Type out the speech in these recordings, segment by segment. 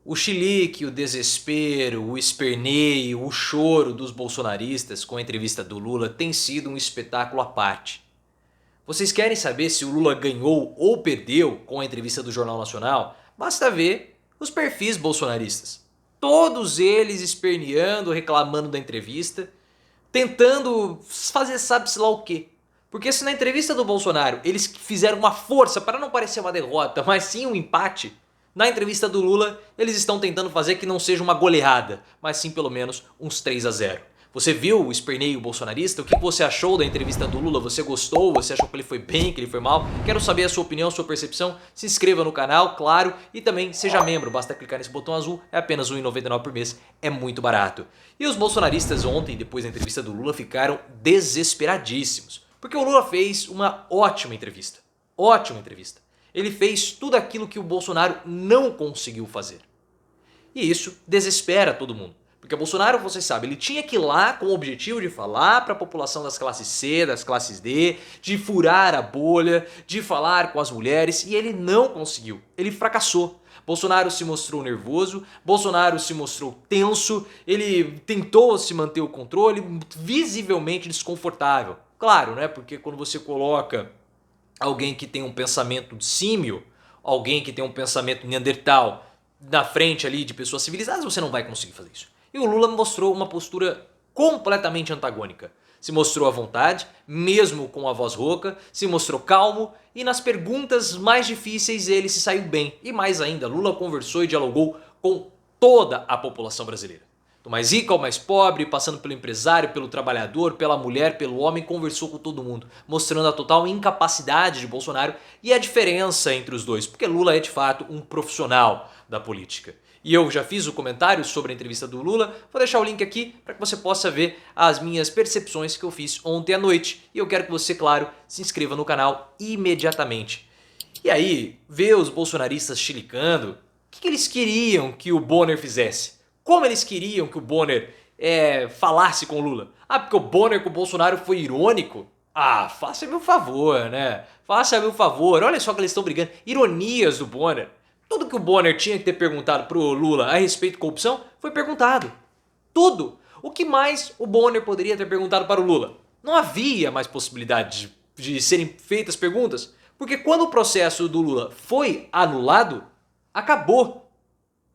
O chilique, o desespero, o esperneio, o choro dos bolsonaristas com a entrevista do Lula tem sido um espetáculo à parte. Vocês querem saber se o Lula ganhou ou perdeu com a entrevista do Jornal Nacional? Basta ver os perfis bolsonaristas. Todos eles esperneando, reclamando da entrevista, tentando fazer sabe-se lá o quê. Porque se na entrevista do Bolsonaro eles fizeram uma força para não parecer uma derrota, mas sim um empate, na entrevista do Lula eles estão tentando fazer que não seja uma goleada, mas sim pelo menos uns 3-0. Você viu o esperneio bolsonarista? O que você achou da entrevista do Lula? Você gostou? Você achou que ele foi bem, que ele foi mal? Quero saber a sua opinião, a sua percepção. Se inscreva no canal, claro, e também seja membro. Basta clicar nesse botão azul, é apenas R$ 1,99 por mês, é muito barato. E os bolsonaristas ontem, depois da entrevista do Lula, ficaram desesperadíssimos. Porque o Lula fez uma ótima entrevista. Ótima entrevista. Ele fez tudo aquilo que o Bolsonaro não conseguiu fazer. E isso desespera todo mundo. Porque o Bolsonaro, vocês sabem, ele tinha que ir lá com o objetivo de falar para a população das classes C, das classes D, de furar a bolha, de falar com as mulheres, e ele não conseguiu. Ele fracassou. Bolsonaro se mostrou nervoso, Bolsonaro se mostrou tenso, ele tentou se manter o controle, visivelmente desconfortável. Claro, né? Porque quando você coloca alguém que tem um pensamento símio, alguém que tem um pensamento neandertal na frente ali de pessoas civilizadas, você não vai conseguir fazer isso. E o Lula mostrou uma postura completamente antagônica. Se mostrou à vontade, mesmo com a voz rouca, se mostrou calmo e nas perguntas mais difíceis ele se saiu bem. E mais ainda, Lula conversou e dialogou com toda a população brasileira. Do mais rico ao mais pobre, passando pelo empresário, pelo trabalhador, pela mulher, pelo homem, conversou com todo mundo, mostrando a total incapacidade de Bolsonaro e a diferença entre os dois, porque Lula é de fato um profissional da política. E eu já fiz o comentário sobre a entrevista do Lula, vou deixar o link aqui para que você possa ver as minhas percepções que eu fiz ontem à noite. E eu quero que você, claro, se inscreva no canal imediatamente. E aí, ver os bolsonaristas chilicando, o que eles queriam que o Bonner fizesse? Como eles queriam que o Bonner falasse com o Lula? Ah, porque o Bonner com o Bolsonaro foi irônico? Ah, faça-me um favor, né? Faça-me um favor, olha só que eles estão brigando. Ironias do Bonner. Tudo que o Bonner tinha que ter perguntado pro Lula a respeito de corrupção foi perguntado. Tudo. O que mais o Bonner poderia ter perguntado para o Lula? Não havia mais possibilidade de serem feitas perguntas, porque quando o processo do Lula foi anulado, acabou.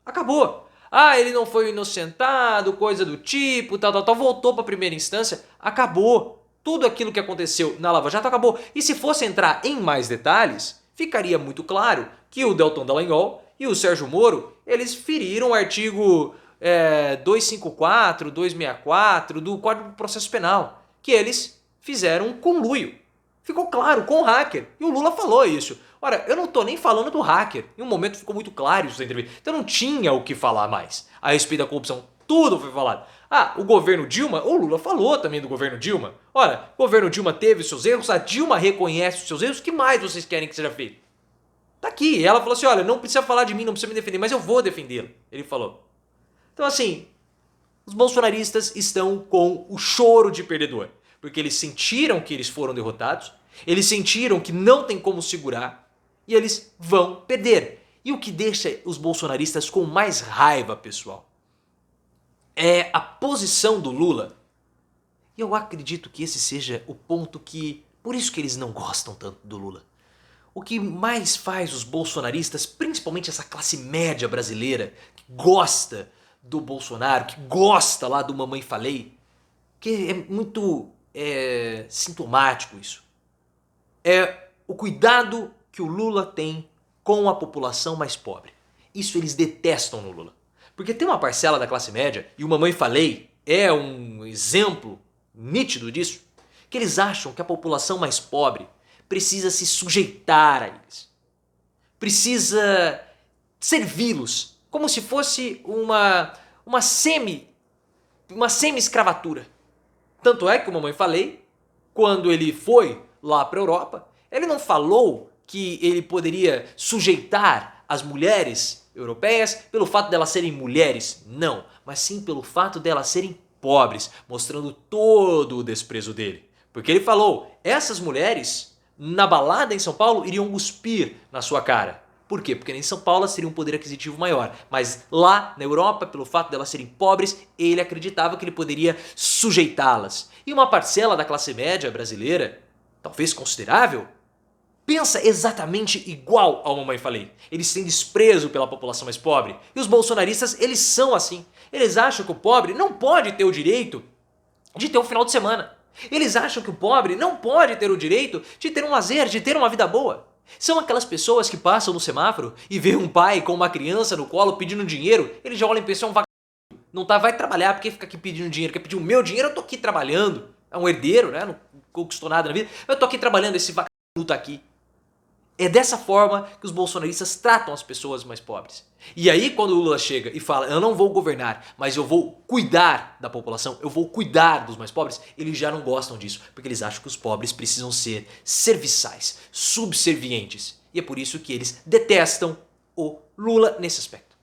Acabou. Ah, ele não foi inocentado, coisa do tipo, tal, voltou para a primeira instância, acabou. Tudo aquilo que aconteceu na Lava Jato acabou. E se fosse entrar em mais detalhes, ficaria muito claro que o Deltan Dallagnol e o Sérgio Moro, eles feriram o artigo 254, 264 do Código de Processo Penal, que eles fizeram um conluio. Ficou claro, com o hacker. E o Lula falou isso. Ora, eu não tô nem falando do hacker. Em um momento ficou muito claro isso na entrevista. Então não tinha o que falar mais a respeito da corrupção. Tudo foi falado. Ah, o governo Dilma, o Lula falou também do governo Dilma. Ora, o governo Dilma teve seus erros, a Dilma reconhece os seus erros, o que mais vocês querem que seja feito? Tá aqui. E ela falou assim, olha, não precisa falar de mim, não precisa me defender, mas eu vou defendê-lo. Ele falou. Então assim, os bolsonaristas estão com o choro de perdedor. Porque eles sentiram que eles foram derrotados, eles sentiram que não tem como segurar e eles vão perder. E o que deixa os bolsonaristas com mais raiva, pessoal, é a posição do Lula. E eu acredito que esse seja o ponto que... Por isso que eles não gostam tanto do Lula. O que mais faz os bolsonaristas, principalmente essa classe média brasileira, que gosta do Bolsonaro, que gosta lá do Mamãe Falei, que é muito sintomático isso, é o cuidado que o Lula tem com a população mais pobre. Isso eles detestam no Lula. Porque tem uma parcela da classe média, e o Mamãe Falei é um exemplo nítido disso, que eles acham que a população mais pobre precisa se sujeitar a eles. Precisa servi-los, como se fosse uma semi-escravatura. Tanto é que o Mamãe Falei, quando ele foi lá para a Europa, ele não falou que ele poderia sujeitar as mulheres europeias pelo fato delas serem mulheres, não, mas sim pelo fato delas serem pobres, mostrando todo o desprezo dele. Porque ele falou, essas mulheres na balada em São Paulo iriam cuspir na sua cara. Por quê? Porque em São Paulo elas teriam um poder aquisitivo maior. Mas lá na Europa, pelo fato de elas serem pobres, ele acreditava que ele poderia sujeitá-las. E uma parcela da classe média brasileira, talvez considerável, pensa exatamente igual ao Mamãe Falei. Eles têm desprezo pela população mais pobre. E os bolsonaristas, eles são assim. Eles acham que o pobre não pode ter o direito de ter um final de semana. Eles acham que o pobre não pode ter o direito de ter um lazer, de ter uma vida boa. São aquelas pessoas que passam no semáforo e vê um pai com uma criança no colo pedindo dinheiro, ele já olha e pensa, é um vagabundo. Não tá, vai trabalhar, porque fica aqui pedindo dinheiro, quer pedir o meu dinheiro, eu tô aqui trabalhando. É um herdeiro, né? Não conquistou nada na vida, eu tô aqui trabalhando, esse vagabundo tá aqui. É dessa forma que os bolsonaristas tratam as pessoas mais pobres. E aí quando o Lula chega e fala, eu não vou governar, mas eu vou cuidar da população, eu vou cuidar dos mais pobres, eles já não gostam disso, porque eles acham que os pobres precisam ser serviçais, subservientes. E é por isso que eles detestam o Lula nesse aspecto.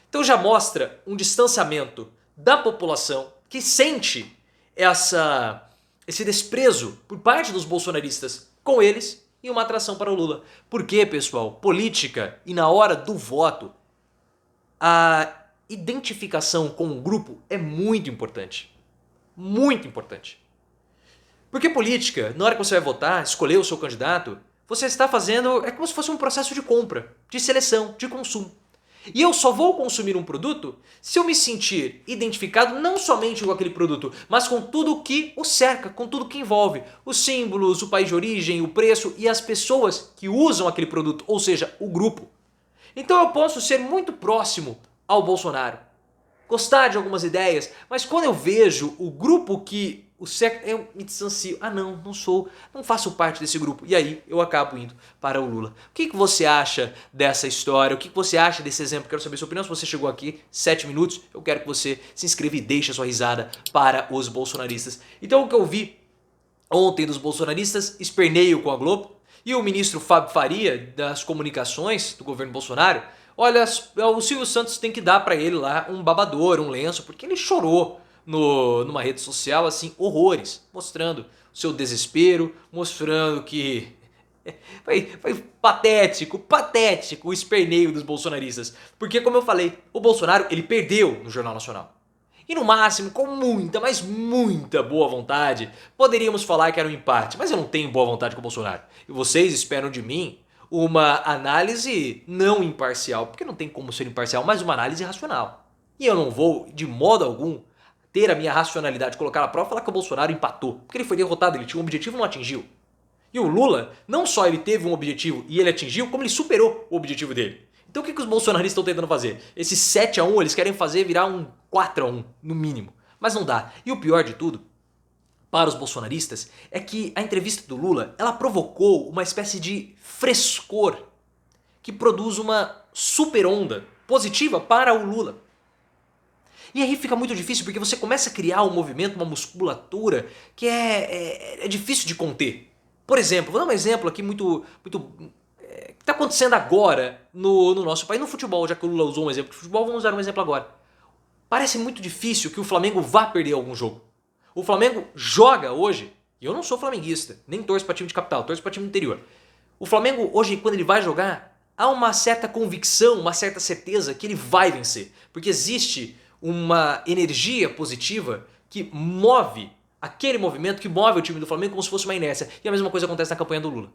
Então já mostra um distanciamento da população que sente esse desprezo por parte dos bolsonaristas com eles, e uma atração para o Lula. Porque, pessoal, política e na hora do voto, a identificação com um grupo é muito importante. Muito importante. Porque política, na hora que você vai votar, escolher o seu candidato, você está fazendo, é como se fosse um processo de compra, de seleção, de consumo. E eu só vou consumir um produto se eu me sentir identificado não somente com aquele produto, mas com tudo que o cerca, com tudo que envolve. Os símbolos, o país de origem, o preço e as pessoas que usam aquele produto, ou seja, o grupo. Então eu posso ser muito próximo ao Bolsonaro, gostar de algumas ideias, mas quando eu vejo o grupo que o cerca, eu me distancio. Ah não, não faço parte desse grupo. E aí eu acabo indo para o Lula. O que você acha dessa história? O que você acha desse exemplo? Quero saber sua opinião. Se você chegou aqui 7 minutos, eu quero que você se inscreva e deixe a sua risada para os bolsonaristas. Então o que eu vi ontem dos bolsonaristas, esperneio com a Globo, e o ministro Fábio Faria, das comunicações do governo Bolsonaro, olha, o Silvio Santos tem que dar para ele lá um babador, um lenço, porque ele chorou numa rede social, assim, horrores, mostrando o seu desespero, mostrando que foi patético o esperneio dos bolsonaristas. Porque, como eu falei, o Bolsonaro, ele perdeu no Jornal Nacional. E no máximo, com muita, mas muita boa vontade, poderíamos falar que era um empate. Mas eu não tenho boa vontade com o Bolsonaro. E vocês esperam de mim uma análise não imparcial, porque não tem como ser imparcial, mas uma análise racional. E eu não vou, de modo algum, ter a minha racionalidade, colocar à prova e falar que o Bolsonaro empatou. Porque ele foi derrotado, ele tinha um objetivo e não atingiu. E o Lula, não só ele teve um objetivo e ele atingiu, como ele superou o objetivo dele. Então o que os bolsonaristas estão tentando fazer? Esse 7-1 eles querem fazer virar um 4-1, no mínimo. Mas não dá. E o pior de tudo, para os bolsonaristas, é que a entrevista do Lula, ela provocou uma espécie de frescor que produz uma super onda positiva para o Lula. E aí fica muito difícil porque você começa a criar um movimento, uma musculatura que é difícil de conter. Por exemplo, vou dar um exemplo aqui muito que está acontecendo agora no nosso país, no futebol, já que o Lula usou um exemplo de futebol, vamos usar um exemplo agora. Parece muito difícil que o Flamengo vá perder algum jogo. O Flamengo joga hoje, e eu não sou flamenguista, nem torço para time de capital, torço para time do interior. O Flamengo hoje, quando ele vai jogar, há uma certa convicção, uma certa certeza que ele vai vencer. Porque existe uma energia positiva que move aquele movimento, que move o time do Flamengo como se fosse uma inércia. E a mesma coisa acontece na campanha do Lula.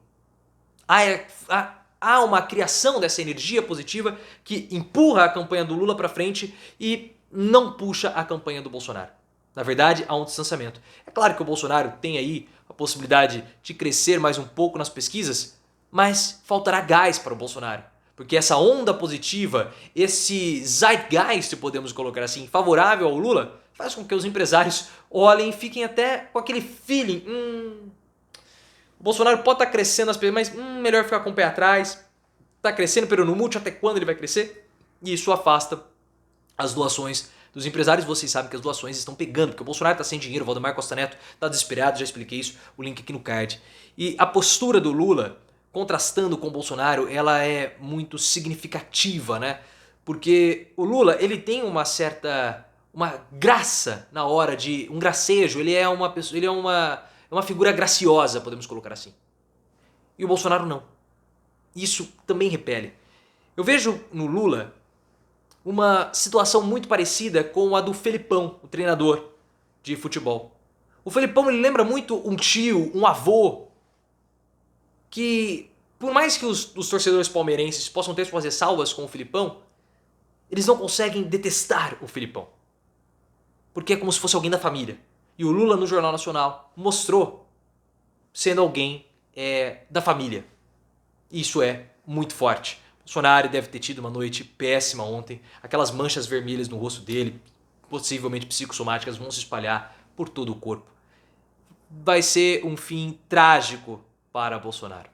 Há uma criação dessa energia positiva que empurra a campanha do Lula para frente e não puxa a campanha do Bolsonaro. Na verdade, há um distanciamento. É claro que o Bolsonaro tem aí a possibilidade de crescer mais um pouco nas pesquisas, mas faltará gás para o Bolsonaro. Porque essa onda positiva, esse zeitgeist, podemos colocar assim, favorável ao Lula, faz com que os empresários olhem e fiquem até com aquele feeling. O Bolsonaro pode estar crescendo as pessoas, mas melhor ficar com o pé atrás. Está crescendo, pero no mucho, até quando ele vai crescer? E isso afasta as doações dos empresários. Vocês sabem que as doações estão pegando, porque o Bolsonaro está sem dinheiro, o Valdemar Costa Neto está desesperado, já expliquei isso, o link aqui no card. E a postura do Lula, contrastando com o Bolsonaro, ela é muito significativa, né? Porque o Lula, ele tem uma graça na hora de, um gracejo, ele é uma figura graciosa, podemos colocar assim. E o Bolsonaro não. Isso também repele. Eu vejo no Lula uma situação muito parecida com a do Felipão, o treinador de futebol. O Felipão ele lembra muito um tio, um avô, que por mais que os torcedores palmeirenses possam ter suas ressalvas com o Felipão, eles não conseguem detestar o Felipão. Porque é como se fosse alguém da família. E o Lula no Jornal Nacional mostrou sendo alguém da família. Isso é muito forte. O Bolsonaro deve ter tido uma noite péssima ontem. Aquelas manchas vermelhas no rosto dele, possivelmente psicossomáticas, vão se espalhar por todo o corpo. Vai ser um fim trágico para Bolsonaro.